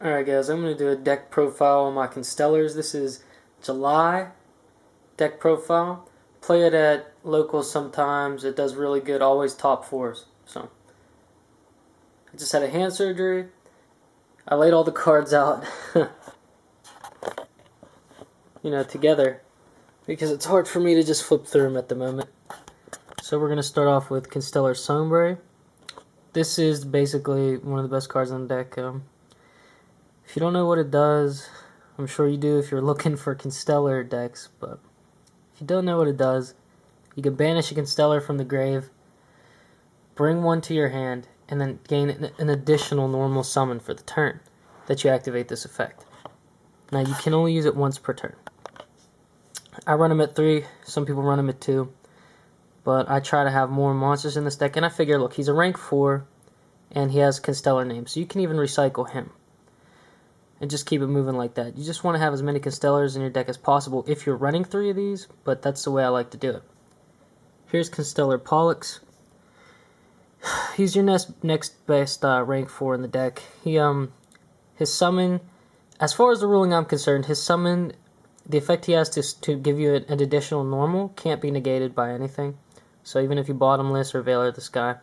Alright guys, I'm going to do a deck profile on my Constellars. This is July deck profile. Play it at locals sometimes. It does really good, always top fours. So, I just had a hand surgery. I laid all the cards out, together. Because it's hard for me to just flip through them at the moment. So we're going to start off with Constellar Build. This is basically one of the best cards on the deck. If you don't know what it does, I'm sure you do if you're looking for Constellar decks, but if you don't know what it does, you can banish a Constellar from the grave, bring one to your hand, and then gain an additional normal summon for the turn that you activate this effect. Now you can only use it once per turn. I run them at 3, some people run them at 2, but I try to have more monsters in this deck, and I figure, look, he's a rank 4, and he has Constellar names, so you can even recycle him. And just keep it moving like that. You just want to have as many Constellars in your deck as possible if you're running 3 of these, but that's the way I like to do it. Here's Constellar Pollux. He's your next best rank 4 in the deck. His summon, as far as the ruling I'm concerned, his summon, the effect he has to give you an additional normal can't be negated by anything. So even if you bottomless or Veiler of the Sky,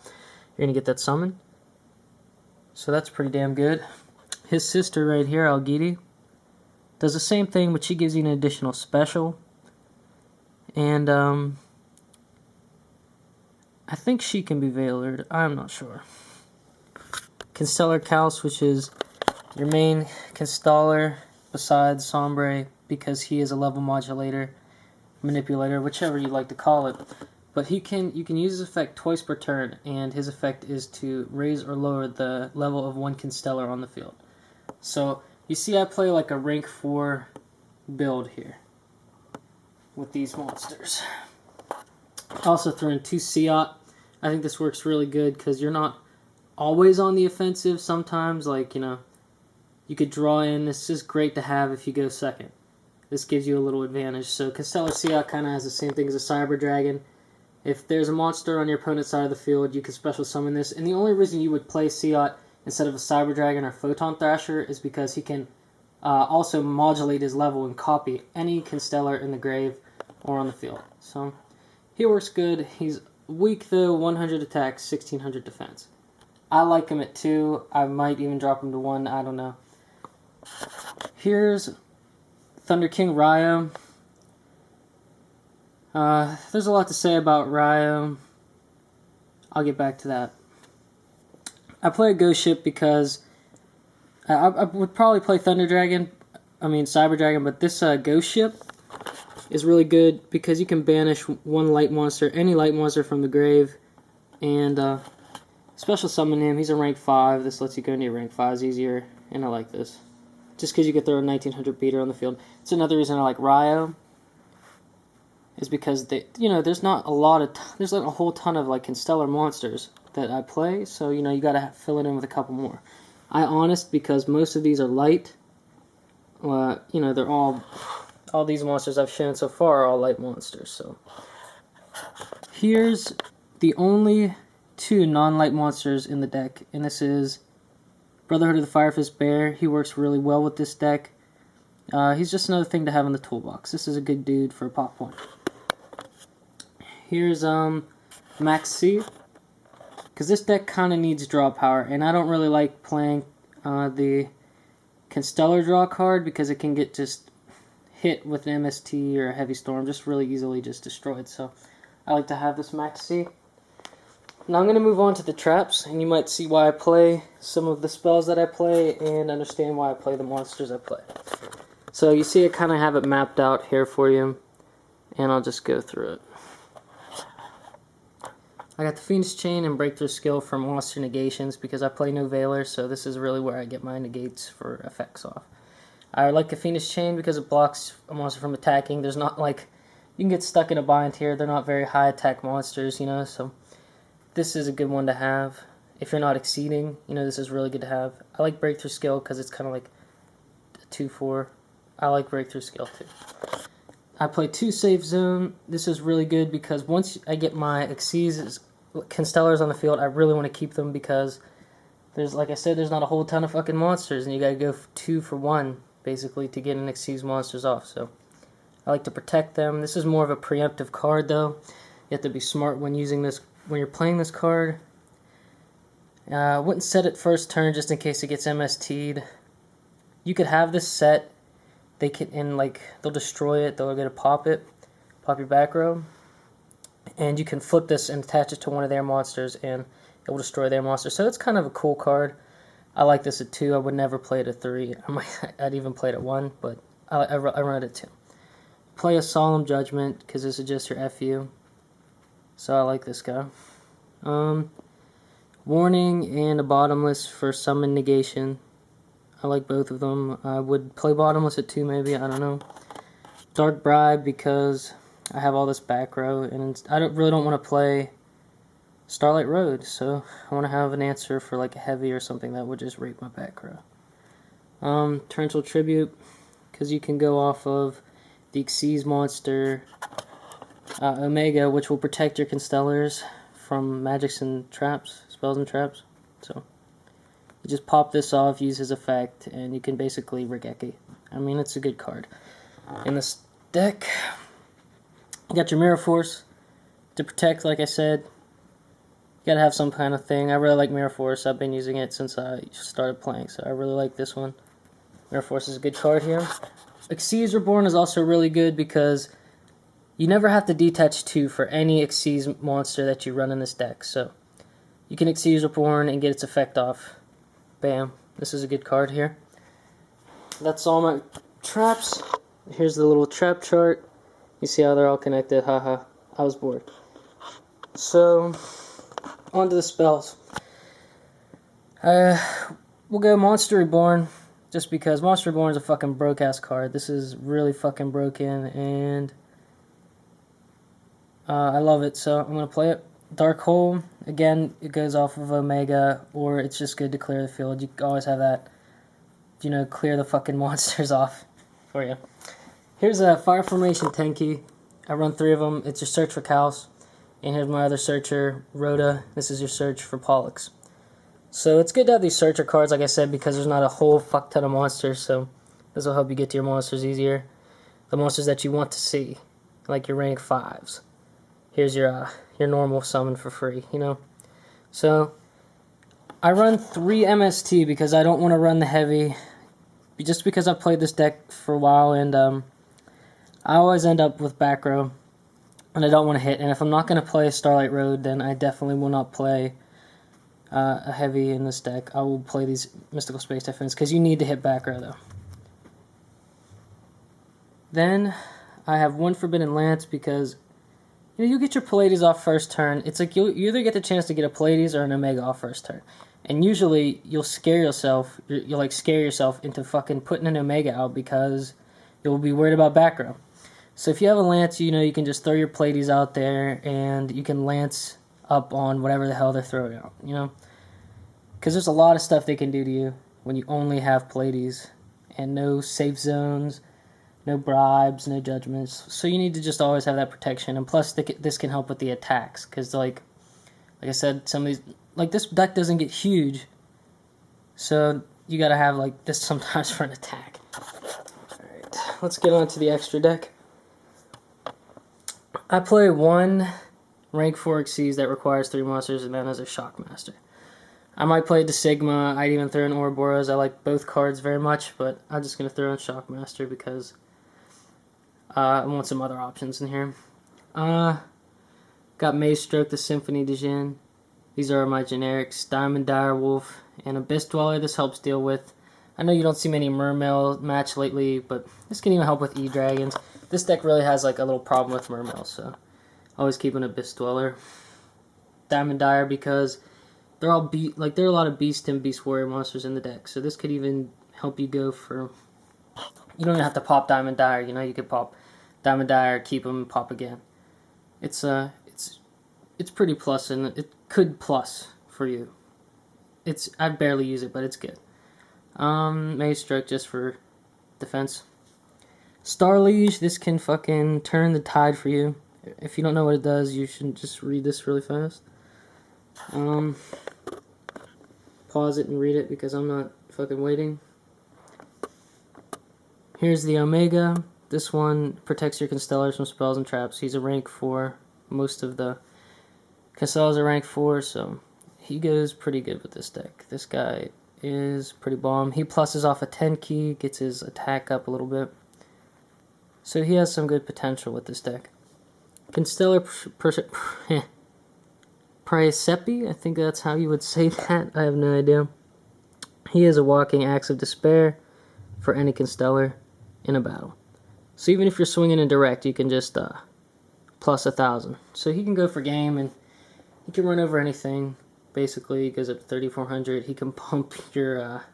you're going to get that summon. So that's pretty damn good. His sister right here, Algidi, does the same thing, but she gives you an additional special. And I think she can be Veilered. I'm not sure. Constellar Caus, which is your main Constellar besides Sombre, because he is a level modulator, manipulator, whichever you like to call it. But you can use his effect twice per turn, and his effect is to raise or lower the level of one Constellar on the field. So, you see I play like a rank 4 build here with these monsters. I also throw in 2 Seat. I think this works really good because you're not always on the offensive. Sometimes, you could draw in. This is great to have if you go second. This gives you a little advantage. So, Constellar Seat kind of has the same thing as a Cyber Dragon. If there's a monster on your opponent's side of the field, you can special summon this. And the only reason you would play Seat instead of a Cyber Dragon or Photon Thrasher is because he can also modulate his level and copy any Constellar in the grave or on the field. So he works good. He's weak though, 100 attack, 1600 defense. I like him at 2. I might even drop him to 1, I don't know. Here's Thunder King Ryo. There's a lot to say about Ryo. I'll get back to that. I play a Ghost Ship because I would probably play Cyber Dragon, but this Ghost Ship is really good because you can banish one light monster, any light monster from the grave, and special summon him. He's a rank 5. This lets you go into your rank 5s easier, and I like this. Just because you could throw a 1900 beater on the field. It's another reason I like Ryo, is because there's not a whole ton of Constellar monsters that I play, so you gotta fill it in with a couple more. I honest because most of these are light. They're all these monsters I've shown so far are all light monsters. So here's the only 2 non-light monsters in the deck, and this is Brotherhood of the Firefist Bear. He works really well with this deck. He's just another thing to have in the toolbox. This is a good dude for a pop point. Here's Max C. Because this deck kind of needs draw power, and I don't really like playing the Constellar draw card because it can get just hit with an MST or a Heavy Storm just really easily just destroyed. So I like to have this Max C. Now I'm going to move on to the traps, and you might see why I play some of the spells that I play and understand why I play the monsters I play. So you see I kind of have it mapped out here for you, and I'll just go through it. I got the Phoenix Chain and Breakthrough Skill for monster negations because I play no Veiler, so this is really where I get my negates for effects off. I like the Phoenix Chain because it blocks a monster from attacking. There's not you can get stuck in a bind here. They're not very high attack monsters, so this is a good one to have. If you're not exceeding, this is really good to have. I like Breakthrough Skill because it's kind of like a 2-4. I like Breakthrough Skill too. I play 2 Safe Zone. This is really good because once I get my Constellars on the field, I really want to keep them because there's, like I said, there's not a whole ton of fucking monsters, and you gotta go 2 for 1, basically, to get an Exceeds monsters off, so I like to protect them. This is more of a preemptive card, though. You have to be smart when using this, when you're playing this card. Wouldn't set it first turn just in case it gets MST'd. You could have this set, they can, and like, they'll destroy it, they'll get to pop it, pop your back row, and you can flip this and attach it to one of their monsters, and it will destroy their monster. So it's kind of a cool card. I like this at 2. I would never play it at 3. I'd even play it at 1, but I run it at 2. Play a Solemn Judgment, because this is just your FU. So I like this guy. Warning and a Bottomless for Summon Negation. I like both of them. I would play Bottomless at 2 maybe, I don't know. Dark Bribe, because I have all this back row, and I really don't want to play Starlight Road, so I want to have an answer for like a heavy or something that would just rape my back row. Torrential Tribute, because you can go off of the Xyz monster Omega, which will protect your Constellars from magics and traps, spells and traps. So you just pop this off, use his effect, and you can basically Regeki. I mean, it's a good card. In this deck, you got your Mirror Force to protect, like I said. You gotta have some kind of thing. I really like Mirror Force. I've been using it since I started playing, so I really like this one. Mirror Force is a good card here. Xyz Reborn is also really good because you never have to detach 2 for any Xyz monster that you run in this deck. So you can Xyz Reborn and get its effect off. Bam. This is a good card here. That's all my traps. Here's the little trap chart. You see how they're all connected. Haha. I was bored. So on to the spells. We'll go Monster Reborn, just because Monster Reborn is a fucking broke-ass card. This is really fucking broken, and I love it, so I'm going to play it. Dark Hole, again, it goes off of Omega, or it's just good to clear the field. You always have that, you know, clear the fucking monsters off for you. Here's a Fire Formation Tenki. I run 3 of them. It's your search for Kaos. And here's my other searcher, Rhoda. This is your search for Pollux. So it's good to have these searcher cards, like I said, because there's not a whole fuck ton of monsters, so this will help you get to your monsters easier. The monsters that you want to see, like your rank 5s. Here's your normal summon for free, you know. So I run 3 MST because I don't want to run the heavy, just because I've played this deck for a while, and I always end up with back row. And I don't want to hit, and if I'm not going to play Starlight Road, then I definitely will not play a heavy in this deck. I will play these Mystical Space Typhoons, because you need to hit back row, though. Then, I have 1 Forbidden Lance, because you get your Pallades off first turn. It's like you either get the chance to get a Pallades or an Omega off first turn. And usually, you'll scare yourself, you'll like scare yourself into fucking putting an Omega out, because you'll be worried about back row. So if you have a Lance, you know, you can just throw your Pallades out there, and you can Lance up on whatever the hell they're throwing out, you know? Because there's a lot of stuff they can do to you when you only have Pallades, and no safe zones, no bribes, no judgments. So you need to just always have that protection, and plus this can help with the attacks, because like I said, some of these, like this deck doesn't get huge, so you gotta have like this sometimes for an attack. Alright, let's get on to the extra deck. I play 1 rank 4 Xyz that requires 3 monsters, and then as a Shockmaster. I might play the Sigma. I'd even throw in Ouroboros. I like both cards very much, but I'm just going to throw in Shockmaster because I want some other options in here. Got Maze Stroke, the Symphony de Jin. These are my generics. Diamond Direwolf and Abyss Dweller. This helps deal with... I know you don't see many Mermail match lately, but this can even help with E-Dragons. This deck really has like a little problem with Mermail, so always keep an Abyss Dweller. Diamond Dire, because there are a lot of Beast and Beast Warrior monsters in the deck, so this could even help you go for... You don't even have to pop Diamond Dire, you know, you could pop Diamond Dire, keep them, pop again. It's pretty plus, and it could plus for you. I barely use it, but it's good. Maze Stroke just for defense. Star Liege, this can fucking turn the tide for you. If you don't know what it does, you should just read this really fast. pause it and read it because I'm not fucking waiting. Here's the Omega. This one protects your Constellars from spells and traps. He's a rank 4. Most of the Constellars are rank 4, so he goes pretty good with this deck. This guy is pretty bomb. He pluses off a 10 key, gets his attack up a little bit. So he has some good potential with this deck. Constellar Praesepe, I think that's how you would say that. I have no idea. He is a walking axe of despair for any Constellar in a battle. So even if you're swinging in direct, you can just plus 1,000. So he can go for game, and he can run over anything. Basically, he goes up to 3,400. He can pump your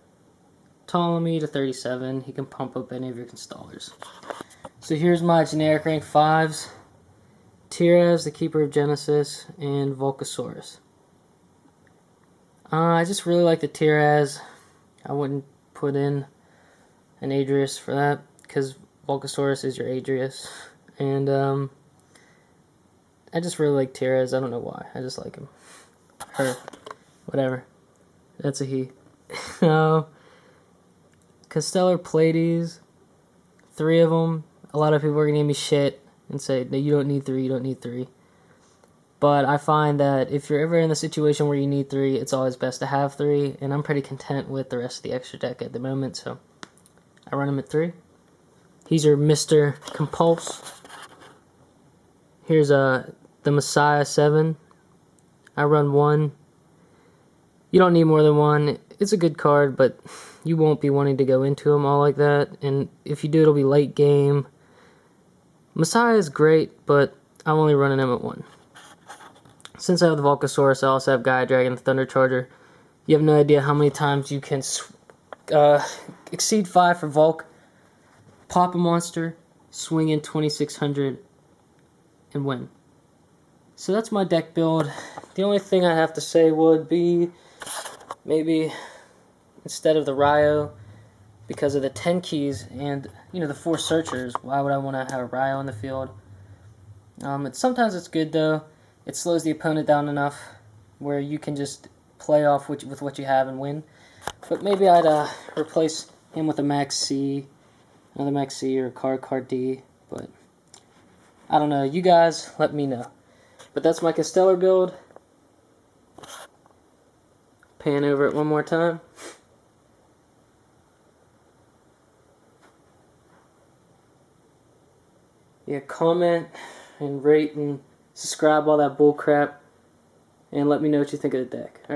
Ptolemy to 37. He can pump up any of your Constellars. So here's my generic rank 5s. Tiraz, the Keeper of Genesis, and Volcasaurus. I just really like the Tiraz. I wouldn't put in an Adrius for that, because Volcasaurus is your Adrius. And I just really like Tiraz. I don't know why. I just like him. Her. Whatever. That's a he. Constellar Pleiades. 3 of them. A lot of people are going to give me shit and say, no, you don't need 3, you don't need 3. But I find that if you're ever in the situation where you need 3, it's always best to have 3, and I'm pretty content with the rest of the extra deck at the moment, so I run him at 3. He's your Mr. Compulse. Here's the Messiah 7. I run 1. You don't need more than 1. It's a good card, but you won't be wanting to go into him all like that, and if you do, it'll be late game. Messiah is great, but I'm only running him at 1. Since I have the Volcasaurus, I also have Gaia Dragon and Thunder Charger. You have no idea how many times you can exceed 5 for Volk, pop a monster, swing in 2,600, and win. So that's my deck build. The only thing I have to say would be maybe instead of the Ryo, because of the 10 keys and, you know, the 4 searchers, why would I want to have a Ryo in the field? Sometimes it's good, though. It slows the opponent down enough where you can just play off with what you have and win. But maybe I'd replace him with a Max C, another Max C, or a card D. But I don't know. You guys let me know. But that's my Constellar build. Pan over it one more time. Yeah, comment and rate and subscribe, all that bull crap, and let me know what you think of the deck. All right.